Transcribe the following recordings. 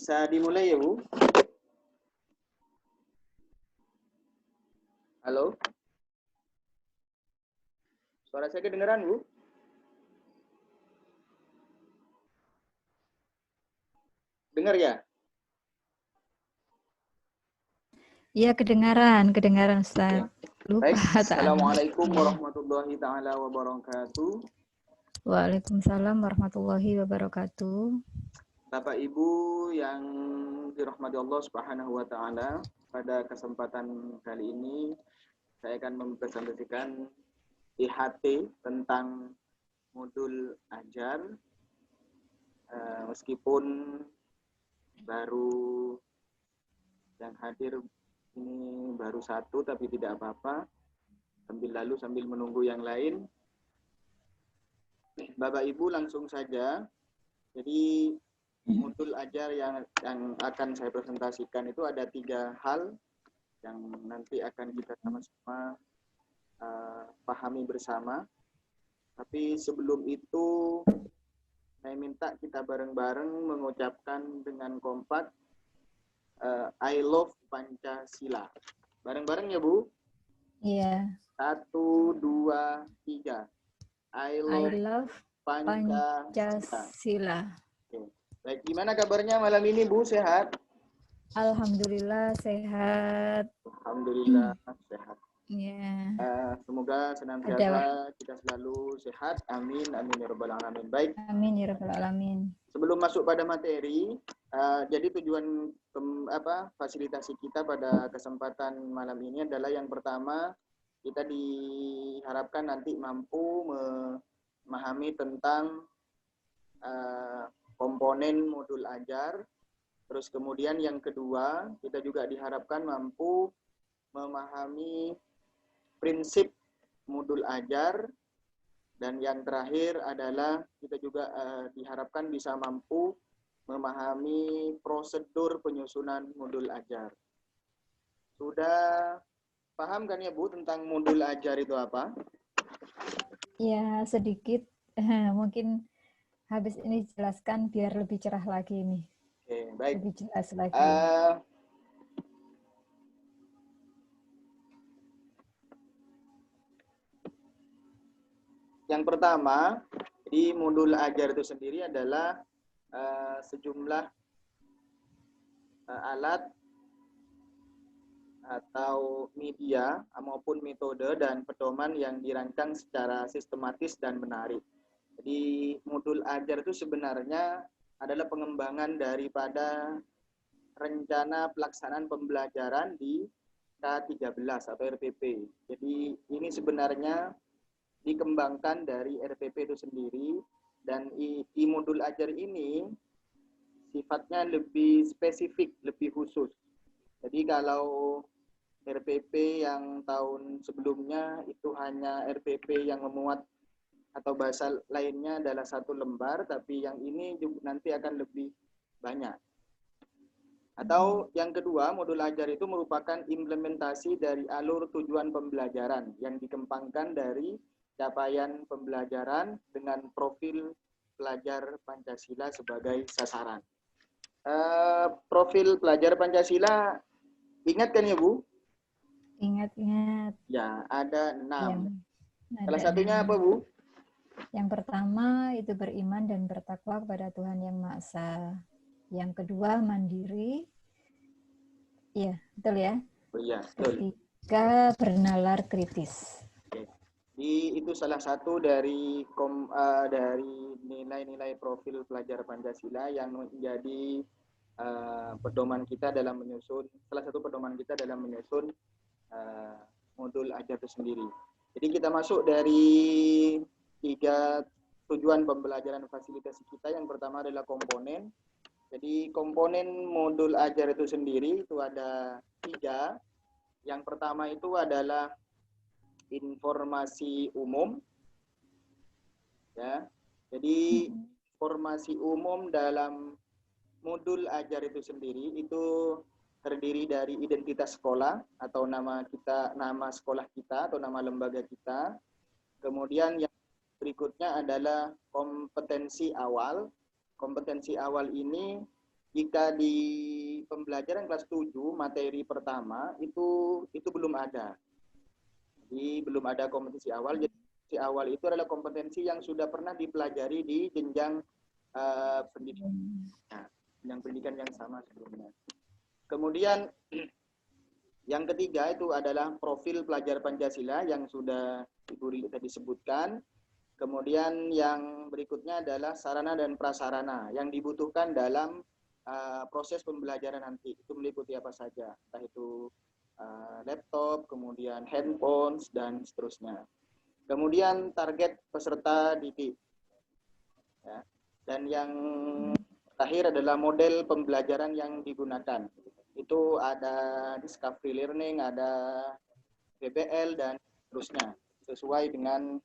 Bisa dimulai ya, Bu? Halo? Suara saya kedengeran, Bu? Dengar ya? Iya, kedengaran Ustaz. Lupa. Baik, Assalamualaikum warahmatullahi taala wabarakatuh. Waalaikumsalam warahmatullahi wabarakatuh. Bapak Ibu yang dirahmati Allah Subhanahu wa taala, pada kesempatan kali ini saya akan mempresentasikan IHT tentang modul ajar. Meskipun baru yang hadir ini baru satu, tapi tidak apa-apa. Sambil menunggu yang lain. Bapak Ibu langsung saja. Jadi modul ajar yang akan saya presentasikan itu ada 3 hal yang nanti akan kita sama-sama pahami bersama. Tapi sebelum itu saya minta kita bareng-bareng mengucapkan dengan kompak I love Pancasila. Bareng-bareng ya, Bu? Iya. 1, 2, 3. I love Pancasila. Oke. Baik, gimana kabarnya malam ini, Bu? Sehat? Alhamdulillah sehat. Alhamdulillah sehat. Iya. Semoga senantiasa kita selalu sehat. Amin, amin ya rabbal alamin. Baik. Amin ya rabbal alamin. Sebelum masuk pada materi, jadi tujuan fasilitasi kita pada kesempatan malam ini adalah yang pertama, kita diharapkan nanti mampu memahami tentang komponen modul ajar. Terus kemudian yang kedua, kita juga diharapkan mampu memahami prinsip modul ajar. Dan yang terakhir adalah kita juga diharapkan bisa mampu memahami prosedur penyusunan modul ajar. Sudah paham kan ya, Bu, tentang modul ajar itu apa? Ya, sedikit. Mungkin habis ini jelaskan biar lebih cerah lagi nih. Oke, baik. Lebih jelas lagi. Yang pertama, di modul ajar itu sendiri adalah sejumlah alat atau media maupun metode dan pedoman yang dirancang secara sistematis dan menarik. Jadi modul ajar itu sebenarnya adalah pengembangan daripada rencana pelaksanaan pembelajaran di K13 atau RPP. Jadi ini sebenarnya dikembangkan dari RPP itu sendiri, dan di modul ajar ini sifatnya lebih spesifik, lebih khusus. Jadi kalau RPP yang tahun sebelumnya itu hanya RPP yang memuat atau bahasa lainnya adalah 1 lembar, tapi yang ini juga nanti akan lebih banyak. Atau yang kedua, modul ajar itu merupakan implementasi dari alur tujuan pembelajaran yang dikembangkan dari capaian pembelajaran dengan profil pelajar Pancasila sebagai sasaran. Profil pelajar Pancasila, ingat kan ya, Bu? Ingat. Ya, ada 6. Ya, salah satunya 6. Apa, Bu? Yang pertama itu beriman dan bertakwa kepada Tuhan Yang Maha Esa. Yang kedua mandiri. Iya, betul ya? Iya, betul. Ketiga bernalar kritis. Itu salah satu dari nilai-nilai profil pelajar Pancasila yang menjadi pedoman kita dalam menyusun, salah satu pedoman kita dalam menyusun modul ajar itu sendiri. Jadi kita masuk dari 3 tujuan pembelajaran fasilitasi kita. Yang pertama adalah komponen. Jadi komponen modul ajar itu sendiri itu ada 3. Yang pertama itu adalah informasi umum, ya. Jadi informasi umum dalam modul ajar itu sendiri itu terdiri dari identitas sekolah atau nama sekolah kita atau nama lembaga kita. Kemudian yang berikutnya adalah kompetensi awal. Kompetensi awal ini jika di pembelajaran kelas 7 materi pertama itu belum ada. Jadi belum ada kompetensi awal. Jadi kompetensi awal itu adalah kompetensi yang sudah pernah dipelajari di jenjang pendidikan, jenjang pendidikan yang sama sebelumnya. Kemudian yang ketiga itu adalah profil pelajar Pancasila yang sudah Ibu Rili tadi sebutkan. Kemudian yang berikutnya adalah sarana dan prasarana yang dibutuhkan dalam proses pembelajaran nanti. Itu meliputi apa saja, entah itu laptop, kemudian handphone, dan seterusnya. Kemudian target peserta didik. Ya. Dan yang terakhir adalah model pembelajaran yang digunakan. Itu ada discovery learning, ada PBL, dan seterusnya. Sesuai dengan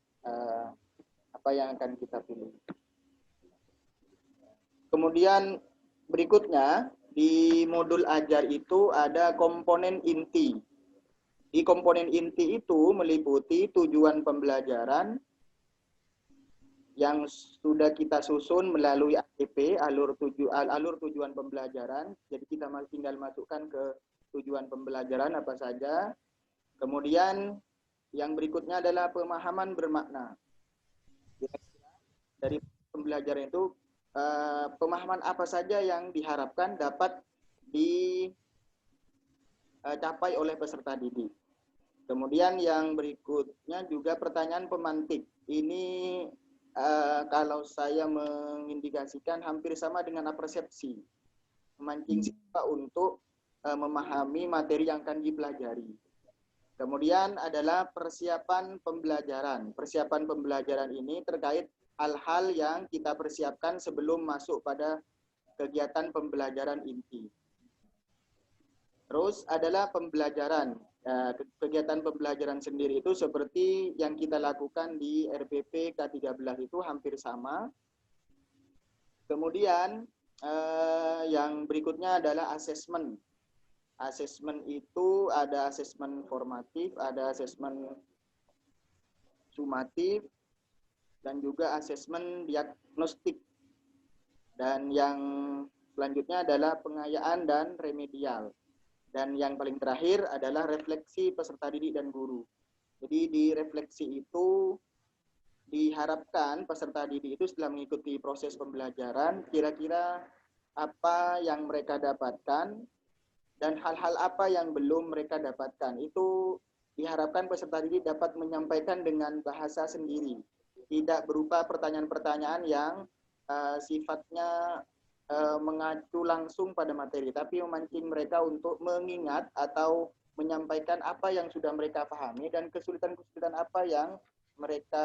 apa yang akan kita pilih. Kemudian berikutnya, di modul ajar itu ada komponen inti. Di komponen inti itu meliputi tujuan pembelajaran yang sudah kita susun melalui ATP, alur tujuan pembelajaran. Jadi kita tinggal masukkan ke tujuan pembelajaran apa saja. Kemudian yang berikutnya adalah pemahaman bermakna. Dari pembelajaran itu, pemahaman apa saja yang diharapkan dapat dicapai oleh peserta didik. Kemudian yang berikutnya juga pertanyaan pemantik. Ini kalau saya mengindikasikan hampir sama dengan persepsi, memancing siswa untuk memahami materi yang akan dipelajari. Kemudian adalah persiapan pembelajaran. Persiapan pembelajaran ini terkait hal-hal yang kita persiapkan sebelum masuk pada kegiatan pembelajaran inti. Terus adalah pembelajaran. Kegiatan pembelajaran sendiri itu seperti yang kita lakukan di RPP K13 itu hampir sama. Kemudian yang berikutnya adalah asesmen. Asesmen itu ada asesmen formatif, ada asesmen sumatif, dan juga asesmen diagnostik. Dan yang selanjutnya adalah pengayaan dan remedial. Dan yang paling terakhir adalah refleksi peserta didik dan guru. Jadi di refleksi itu diharapkan peserta didik itu setelah mengikuti proses pembelajaran, kira-kira apa yang mereka dapatkan dan hal-hal apa yang belum mereka dapatkan. Itu diharapkan peserta didik dapat menyampaikan dengan bahasa sendiri. Tidak berupa pertanyaan-pertanyaan yang sifatnya mengacu langsung pada materi, tapi memancing mereka untuk mengingat atau menyampaikan apa yang sudah mereka pahami dan kesulitan-kesulitan apa yang mereka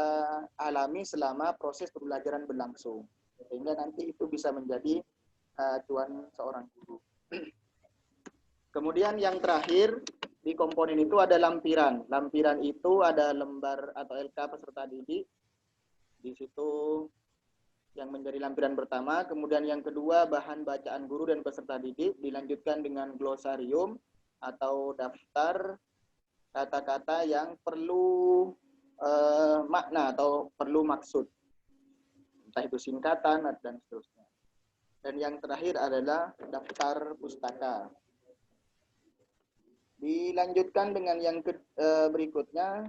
alami selama proses pembelajaran berlangsung. Sehingga nanti itu bisa menjadi acuan seorang guru. Kemudian yang terakhir di komponen itu ada lampiran. Lampiran itu ada lembar atau LK peserta didik. Di situ yang menjadi lampiran pertama, kemudian yang kedua bahan bacaan guru dan peserta didik, dilanjutkan dengan glosarium atau daftar kata-kata yang perlu makna atau perlu maksud, entah itu singkatan dan seterusnya. Dan yang terakhir adalah daftar pustaka. Dilanjutkan dengan yang berikutnya,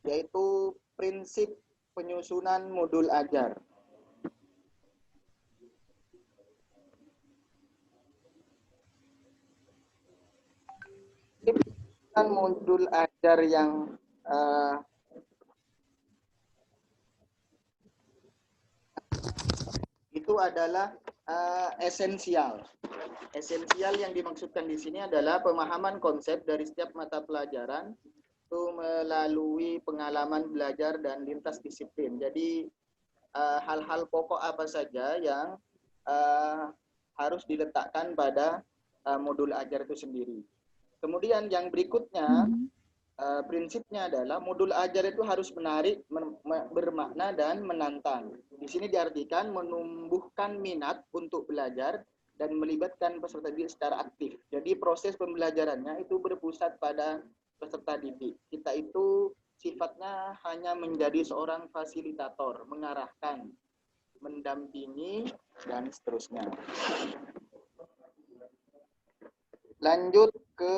yaitu prinsip penyusunan modul ajar. Modul ajar yang itu adalah esensial. Esensial yang dimaksudkan di sini adalah pemahaman konsep dari setiap mata pelajaran itu melalui pengalaman belajar dan lintas disiplin. Jadi hal-hal pokok apa saja yang harus diletakkan pada modul ajar itu sendiri. Kemudian yang berikutnya, prinsipnya adalah modul ajar itu harus menarik, bermakna, dan menantang. Di sini diartikan menumbuhkan minat untuk belajar dan melibatkan peserta didik secara aktif. Jadi proses pembelajarannya itu berpusat pada peserta didik. Kita itu sifatnya hanya menjadi seorang fasilitator, mengarahkan. mendampingi, dan seterusnya. Lanjut ke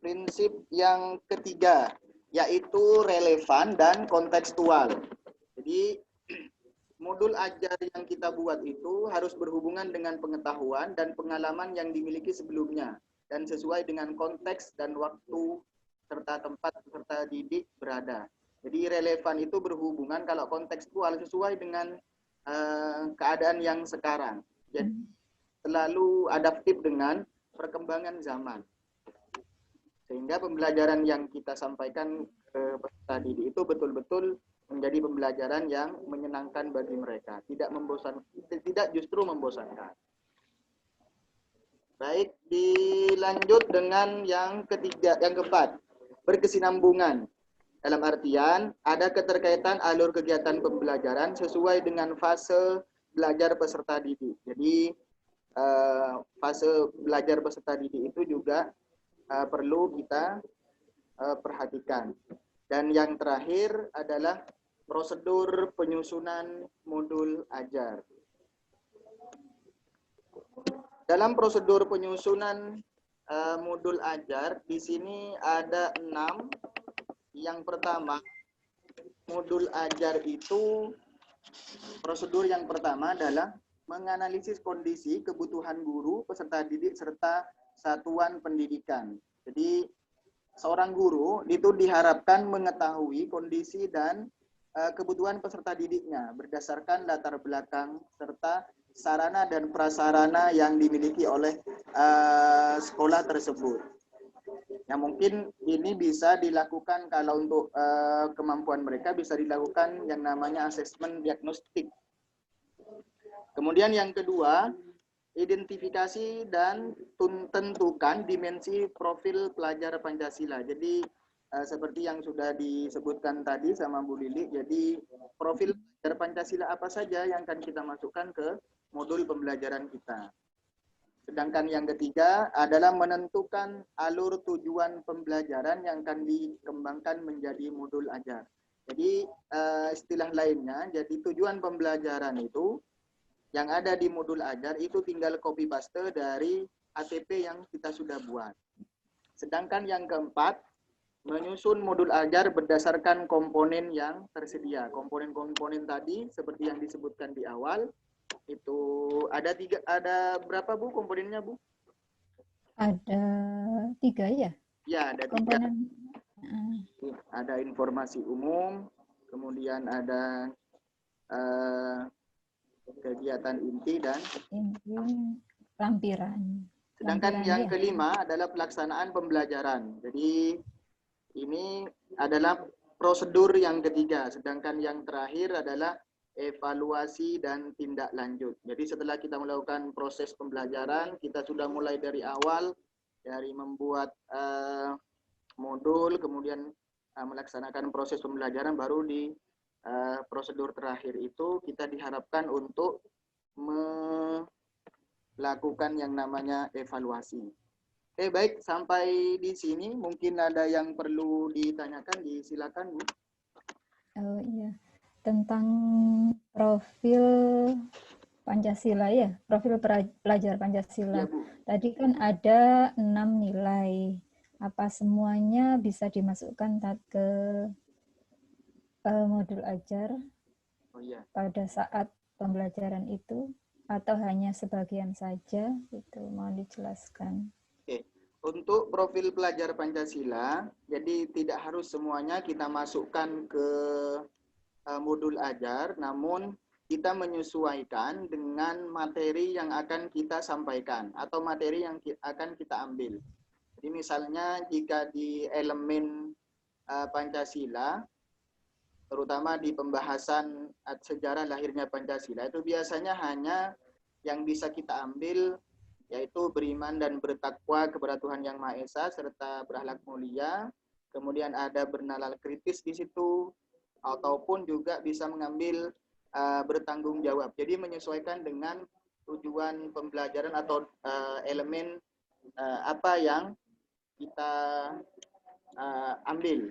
prinsip yang ketiga, yaitu relevan dan kontekstual. Jadi modul ajar yang kita buat itu harus berhubungan dengan pengetahuan dan pengalaman yang dimiliki sebelumnya dan sesuai dengan konteks dan waktu serta tempat peserta didik berada. Jadi relevan itu berhubungan, kalau kontekstual sesuai dengan keadaan yang sekarang. Jadi selalu adaptif dengan perkembangan zaman. Sehingga pembelajaran yang kita sampaikan ke peserta didik itu betul-betul menjadi pembelajaran yang menyenangkan bagi mereka, tidak membosankan, tidak justru membosankan. Baik, dilanjut dengan yang ketiga, yang keempat, berkesinambungan. Dalam artian, ada keterkaitan alur kegiatan pembelajaran sesuai dengan fase belajar peserta didik. Jadi, fase belajar peserta didik itu juga perlu kita perhatikan. Dan yang terakhir adalah prosedur penyusunan modul ajar. Dalam prosedur penyusunan modul ajar, di sini ada 6. Yang pertama, modul ajar itu, prosedur yang pertama adalah menganalisis kondisi kebutuhan guru, peserta didik, serta satuan pendidikan. Jadi, seorang guru itu diharapkan mengetahui kondisi dan kebutuhan peserta didiknya berdasarkan latar belakang serta sarana dan prasarana yang dimiliki oleh sekolah tersebut. Yang mungkin ini bisa dilakukan kalau untuk kemampuan mereka bisa dilakukan yang namanya asesmen diagnostik. Kemudian yang kedua, identifikasi dan tentukan dimensi profil pelajar Pancasila. Jadi seperti yang sudah disebutkan tadi sama Bu Lili, jadi profil pelajar Pancasila apa saja yang akan kita masukkan ke modul pembelajaran kita. Sedangkan yang ketiga adalah menentukan alur tujuan pembelajaran yang akan dikembangkan menjadi modul ajar. Jadi istilah lainnya, jadi tujuan pembelajaran itu yang ada di modul ajar itu tinggal copy paste dari ATP yang kita sudah buat. Sedangkan yang keempat, menyusun modul ajar berdasarkan komponen yang tersedia. Komponen-komponen tadi seperti yang disebutkan di awal, itu ada berapa Bu komponennya Bu? Ada 3 ya? Ya, ada 3. Komponen. Ada informasi umum, kemudian ada kegiatan inti dan lampiran. Sedangkan yang kelima adalah pelaksanaan pembelajaran. Jadi ini adalah prosedur yang ketiga. Sedangkan yang terakhir adalah evaluasi dan tindak lanjut. Jadi setelah kita melakukan proses pembelajaran, kita sudah mulai dari awal, dari membuat modul, kemudian melaksanakan proses pembelajaran, baru di prosedur terakhir itu kita diharapkan untuk melakukan yang namanya evaluasi. Oke, baik, sampai di sini mungkin ada yang perlu ditanyakan, disilakan Bu. Oh iya, tentang profil Pancasila ya, profil pelajar Pancasila. Ya, tadi kan ada 6 nilai. Apa semuanya bisa dimasukkan ke modul ajar pada saat pembelajaran itu, atau hanya sebagian saja? Itu mau dijelaskan. Oke. Untuk profil pelajar Pancasila, jadi tidak harus semuanya kita masukkan ke modul ajar, namun kita menyesuaikan dengan materi yang akan kita sampaikan atau materi yang akan kita ambil. Jadi misalnya jika di elemen Pancasila, terutama di pembahasan sejarah lahirnya Pancasila, itu biasanya hanya yang bisa kita ambil yaitu beriman dan bertakwa kepada Tuhan Yang Maha Esa serta berakhlak mulia. Kemudian ada bernalar kritis di situ, ataupun juga bisa mengambil bertanggung jawab. Jadi menyesuaikan dengan tujuan pembelajaran atau elemen apa yang kita ambil.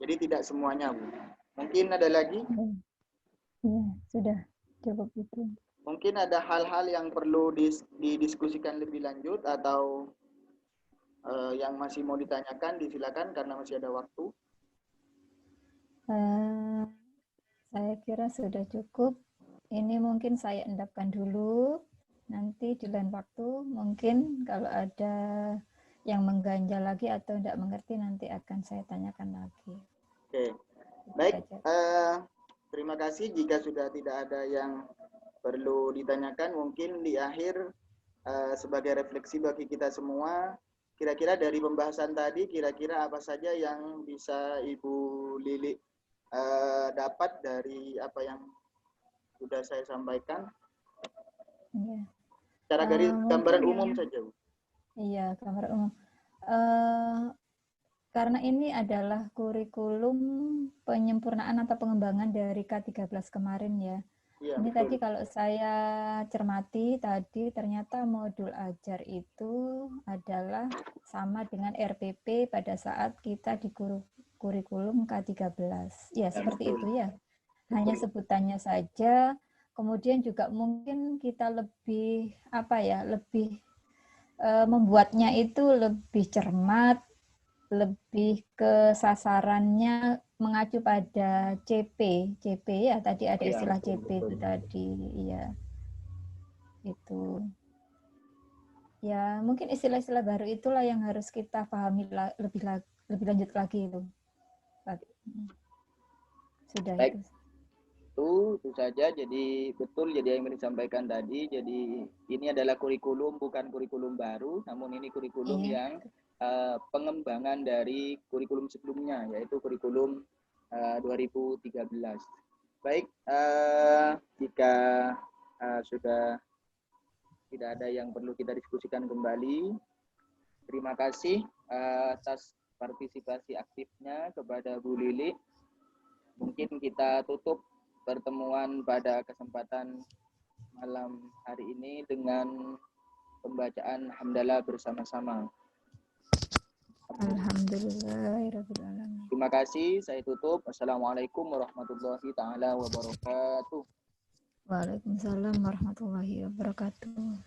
Jadi tidak semuanya, Bu. Mungkin ada lagi? Iya, sudah cukup itu. Mungkin ada hal-hal yang perlu didiskusikan lebih lanjut atau yang masih mau ditanyakan, disilakan karena masih ada waktu. Saya kira sudah cukup. Ini mungkin saya endapkan dulu. Nanti di lain waktu mungkin kalau ada yang mengganjal lagi atau tidak mengerti nanti akan saya tanyakan lagi. Oke, baik. Terima kasih. Jika sudah tidak ada yang perlu ditanyakan, mungkin di akhir sebagai refleksi bagi kita semua, kira-kira dari pembahasan tadi, kira-kira apa saja yang bisa Ibu Lili dapat dari apa yang sudah saya sampaikan? Ya. Secara gambaran umum saja, Bu. Iya, gambaran umum. Karena ini adalah kurikulum penyempurnaan atau pengembangan dari K13 kemarin ya. Ya, ini betul. Tadi kalau saya cermati tadi ternyata modul ajar itu adalah sama dengan RPP pada saat kita di kurikulum K13. Ya, seperti betul. itu ya. Hanya sebutannya saja. Kemudian juga mungkin kita lebih lebih membuatnya itu lebih cermat, lebih ke sasarannya mengacu pada CP ya, tadi ada istilah CP itu tadi, iya itu ya, mungkin istilah-istilah baru itulah yang harus kita pahami lebih lanjut lagi itu. Sudah. Baik. Itu saja. Jadi betul jadi yang disampaikan tadi. Jadi ini adalah kurikulum, bukan kurikulum baru, namun ini kurikulum yang pengembangan dari kurikulum sebelumnya, yaitu kurikulum 2013. Baik, jika sudah tidak ada yang perlu kita diskusikan kembali, terima kasih atas partisipasi aktifnya kepada Bu Lili. Mungkin kita tutup pertemuan pada kesempatan malam hari ini dengan pembacaan hamdalah bersama-sama. Alhamdulillahirrahmanirrahim. Terima kasih, saya tutup. Assalamualaikum warahmatullahi taala wabarakatuh. Waalaikumsalam warahmatullahi wabarakatuh.